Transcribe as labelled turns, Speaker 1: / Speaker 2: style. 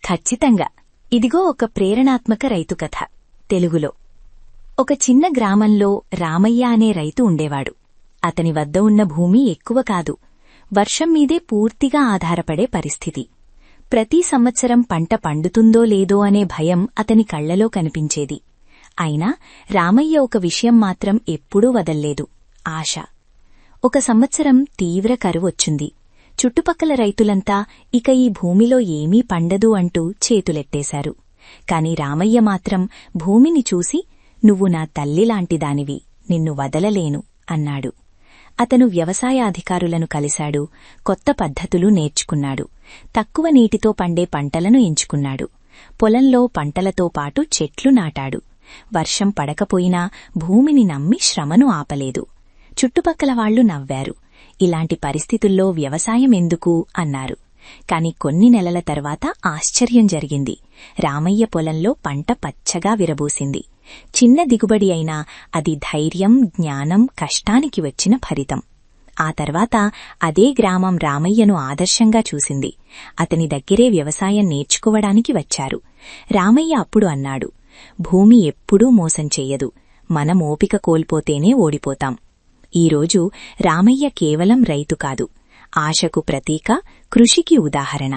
Speaker 1: ఖచ్చితంగా. ఇదిగో ఒక ప్రేరణాత్మక రైతు కథ తెలుగులో. ఒక చిన్న గ్రామంలో రామయ్య అనే రైతు ఉండేవాడు. అతని వద్ద ఉన్న భూమి ఎక్కువ కాదు, వర్షం మీదే పూర్తిగా ఆధారపడే పరిస్థితి. ప్రతి సంవత్సరం పంట పండుతుందో లేదో అనే భయం అతని కళ్లలో కనిపించేది. అయినా రామయ్య ఒక విషయం మాత్రం ఎప్పుడూ వదల్లేదు: ఆశ. ఒక సంవత్సరం తీవ్ర కరువొచ్చింది. చుట్టుపక్కల రైతులంతా ఇక ఈ భూమిలో ఏమీ పండదు అంటూ చేతులెత్తేశారు. కాని రామయ్య మాత్రం భూమిని చూసి, "నువ్వు నా తల్లిలాంటిదానివి, నిన్ను వదలలేను" అన్నాడు. అతను వ్యవసాయ అధికారులను కలిశాడు, కొత్త పద్ధతులు నేర్చుకున్నాడు, తక్కువ నీటితో పండే పంటలను ఎంచుకున్నాడు. పొలంలో పంటలతో పాటు చెట్లు నాటాడు. వర్షం పడకపోయినా భూమిని నమ్మి శ్రమను ఆపలేదు. చుట్టుపక్కల వాళ్లు నవ్వారు. ఇలాంటి పరిస్థితుల్లో వ్యవసాయం ఎందుకు అన్నారు. కాని కొన్ని నెలల తర్వాత ఆశ్చర్యం జరిగింది. రామయ్య పొలంలో పంట పచ్చగా విరబూసింది. చిన్న దిగుబడి అయినా అది ధైర్యం, జ్ఞానం, కష్టానికి వచ్చిన ఫలితం. ఆ తర్వాత అదే గ్రామం రామయ్యను ఆదర్శంగా చూసింది. అతని దగ్గరే వ్యవసాయం నేర్చుకోవడానికి వచ్చారు. రామయ్య అప్పుడు అన్నాడు: "భూమి ఎప్పుడూ మోసం చెయ్యదు, మనం ఓపిక కోల్పోతేనే ఓడిపోతాం." ఈరోజు రామయ్య కేవలం రైతు కాదు, ఆశకు ప్రతీక, కృషికి ఉదాహరణ.